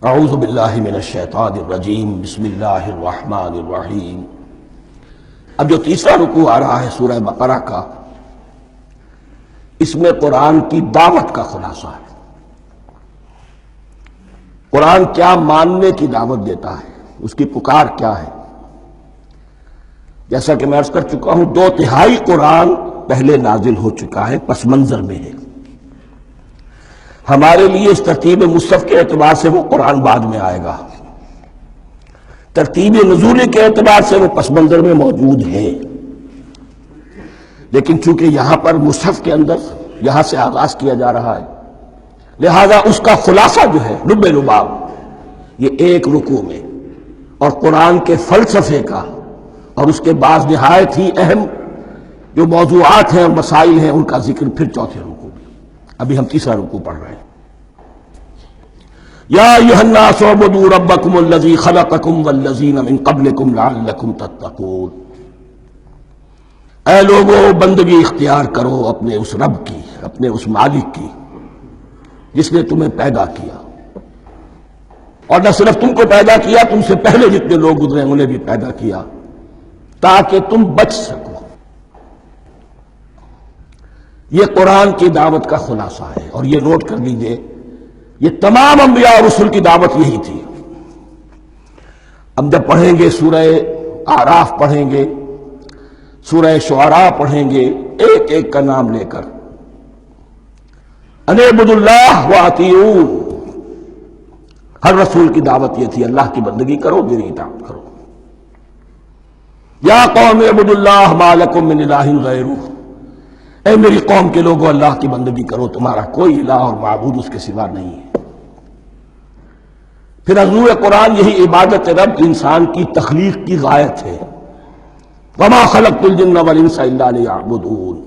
اعوذ باللہ من الشیطان الرجیم بسم اللہ الرحمن الرحیم۔ اب جو تیسرا رکوع آ رہا ہے سورہ بقرہ کا، اس میں قرآن کی دعوت کا خلاصہ ہے۔ قرآن کیا ماننے کی دعوت دیتا ہے، اس کی پکار کیا ہے۔ جیسا کہ میں عرض کر چکا ہوں، 2/3 قرآن پہلے نازل ہو چکا ہے، پس منظر میں ہے۔ ہمارے لیے اس ترتیب مصحف کے اعتبار سے وہ قرآن بعد میں آئے گا، ترتیب نزول کے اعتبار سے وہ پس منظر میں موجود ہے، لیکن چونکہ یہاں پر مصحف کے اندر یہاں سے آغاز کیا جا رہا ہے، لہذا اس کا خلاصہ جو ہے لب لباب یہ ایک رکوع میں، اور قرآن کے فلسفے کا اور اس کے بعض نہایت ہی اہم جو موضوعات ہیں اور مسائل ہیں ان کا ذکر پھر چوتھے رکوع میں۔ ابھی ہم تیسرا رکوع پڑھ رہے ہیں۔ یا ایھا الناس اعبدوا ربکم الذی خلقکم والذین من قبلکم لعلکم تتقون۔ اے لوگو، بندگی اختیار کرو اپنے اس رب کی، اپنے اس مالک کی جس نے تمہیں پیدا کیا، اور نہ صرف تم کو پیدا کیا، تم سے پہلے جتنے لوگ گزرے انہیں بھی پیدا کیا تاکہ تم بچ سکو۔ یہ قرآن کی دعوت کا خلاصہ ہے، اور یہ نوٹ کر لیجئے، یہ تمام انبیاء اور رسل کی دعوت یہی تھی۔ اب جب پڑھیں گے سورہ اعراف پڑھیں گے، سورہ شعراء پڑھیں گے، ایک ایک کا نام لے کر ان اعبدوا اللہ واطیعون، ہر رسول کی دعوت یہ تھی، اللہ کی بندگی کرو، میری اطاعت کرو۔ یا قوم اعبدوا اللہ ما لکم من الہ غیرہ، اے میری قوم کے لوگوں، اللہ کی بندگی کرو، تمہارا کوئی الہ اور معبود اس کے سوا نہیں ہے۔ پھر حضور قرآن یہی عبادت رب انسان کی تخلیق کی غایت ہے، وما خلقت الجن والانس الا لیعبدون،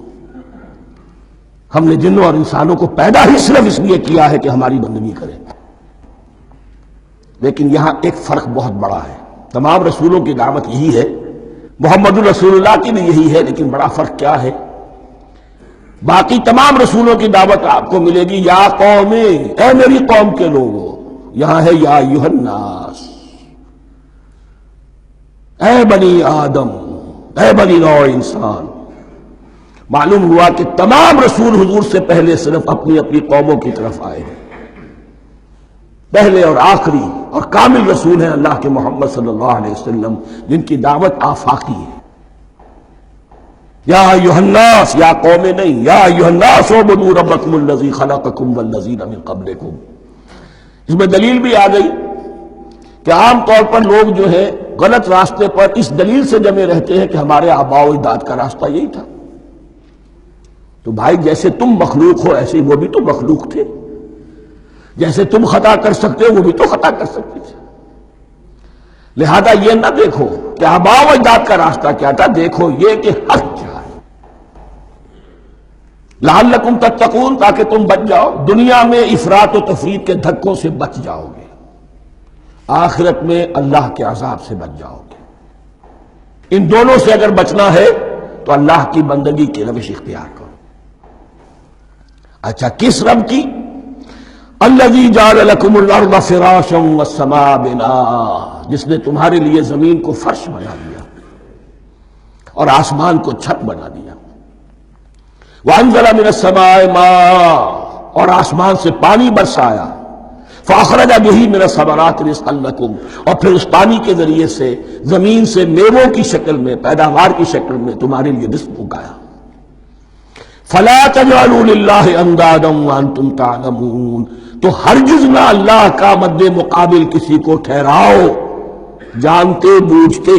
ہم نے جنوں اور انسانوں کو پیدا ہی صرف اس لیے کیا ہے کہ ہماری بندگی کریں۔ لیکن یہاں ایک فرق بہت بڑا ہے، تمام رسولوں کی دعوت یہی ہے، محمد الرسول اللہ کی بھی یہی ہے، لیکن بڑا فرق کیا ہے؟ باقی تمام رسولوں کی دعوت آپ کو ملے گی یا قوم، اے میری قوم کے لوگوں، یہاں ہے یا ایھا الناس، اے بنی آدم، اے بنی نوع انسان۔ معلوم ہوا کہ تمام رسول حضور سے پہلے صرف اپنی اپنی قوموں کی طرف آئے ہیں۔ پہلے اور آخری اور کامل رسول ہیں اللہ کے محمد صلی اللہ علیہ وسلم، جن کی دعوت آفاقی ہے۔ یا ایھا الناس، یا قوم نہیں، یا ایھا الناس اعبدوا ربکم الذی خلقکم والذین من قبلکم۔ اس میں دلیل بھی آ گئی کہ عام طور پر لوگ جو ہے غلط راستے پر اس دلیل سے جمے رہتے ہیں کہ ہمارے آباء و اجداد کا راستہ یہی تھا۔ تو بھائی، جیسے تم مخلوق ہو ایسے وہ بھی تو مخلوق تھے، جیسے تم خطا کر سکتے ہو وہ بھی تو خطا کر سکتے تھے۔ لہذا یہ نہ دیکھو کہ آباء و اجداد کا راستہ کیا تھا، دیکھو یہ کہ حق کیا ہے، لعلکم تتقون، تاکہ تم بچ جاؤ، دنیا میں افراط و تفریط کے دھکوں سے بچ جاؤ گے، آخرت میں اللہ کے عذاب سے بچ جاؤ گے۔ ان دونوں سے اگر بچنا ہے تو اللہ کی بندگی کی روش اختیار کرو۔ اچھا، کس رب کی؟ الذی جعل لکم الارض فراشا والسماء بناء، جس نے تمہارے لیے زمین کو فرش بنا دیا اور آسمان کو چھت بنا دیا۔ وانزل من السماء ماء، اور آسمان سے پانی برسایا، فاخرج به من الثمرات رزقا لکم، اور پھر اس پانی کے ذریعے سے زمین سے میووں کی شکل میں، پیداوار کی شکل میں تمہارے لیے رزق اگایا۔ فلا تجعلوا للہ اندادا وانتم تعلمون، تو ہرگز نہ اللہ کا مد مقابل کسی کو ٹھہراؤ جانتے بوجھتے۔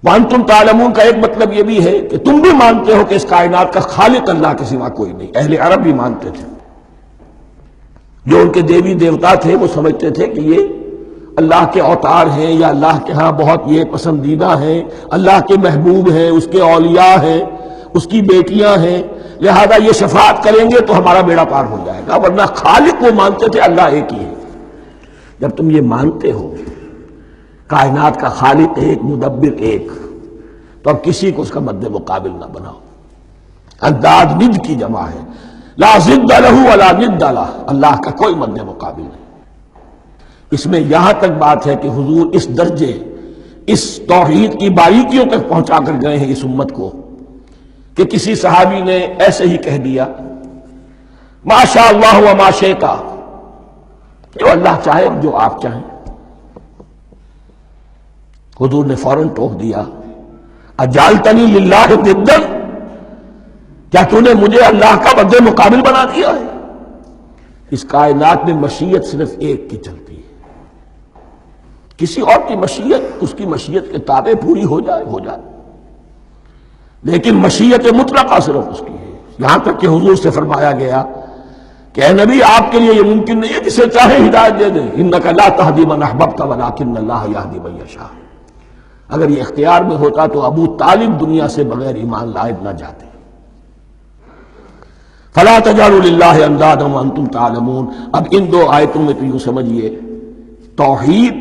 وانتم تعلمون کا ایک مطلب یہ بھی ہے کہ تم بھی مانتے ہو کہ اس کائنات کا خالق اللہ کے سوا کوئی نہیں۔ اہل عرب بھی مانتے تھے، جو ان کے دیوی دیوتا تھے وہ سمجھتے تھے کہ یہ اللہ کے اوتار ہیں، یا اللہ کے ہاں بہت یہ پسندیدہ ہیں، اللہ کے محبوب ہیں، اس کے اولیاء ہیں، اس کی بیٹیاں ہیں، لہذا یہ شفاعت کریں گے تو ہمارا بیڑا پار ہو جائے گا۔ ورنہ خالق وہ مانتے تھے اللہ ایک ہی ہے۔ جب تم یہ مانتے ہو کائنات کا خالق ایک، مدبر ایک، تو اب کسی کو اس کا مد مقابل نہ بناؤ۔ انداد ند کی جمع ہے، لا ضد لہ ولا ند لہ، اللہ کا کوئی مد مقابل نہیں۔ اس میں یہاں تک بات ہے کہ حضور اس درجے، اس توحید کی باریکیوں تک پہنچا کر گئے ہیں اس امت کو کہ کسی صحابی نے ایسے ہی کہہ دیا ما شاء اللہ و ما شئت، جو اللہ چاہے جو آپ چاہیں۔ حضور نے فوراً ٹوک دیا اجعلتنی للہ ندا، کیا تو نے مجھے اللہ کا مد مقابل بنا دیا ہے؟ اس کائنات میں مشیت صرف ایک کی چلتی ہے، کسی اور کی مشیت اس کی مشیت کے تابع پوری ہو جائے، لیکن مشیت مطلقہ صرف اس کی ہے۔ یہاں تک کہ حضور سے فرمایا گیا کہ اے نبی آپ کے لیے یہ ممکن نہیں ہے جسے چاہے ہدایت دے دیں، انک لا تہدی من احببت ولکن اللہ یہدی من یشاء۔ اگر یہ اختیار میں ہوتا تو ابو طالب دنیا سے بغیر ایمان لائے نہ جاتے۔ فلا تجعلوا للہ اندادا وانتم تعلمون۔ اب ان دو آیتوں میں تو یوں سمجھیے توحید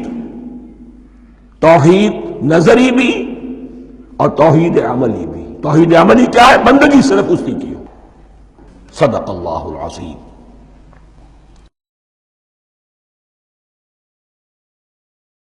نظری بھی اور توحید عملی بھی۔ توحید عملی کیا ہے؟ بندگی صرف اسی کی ہو۔ صدق اللہ العظیم۔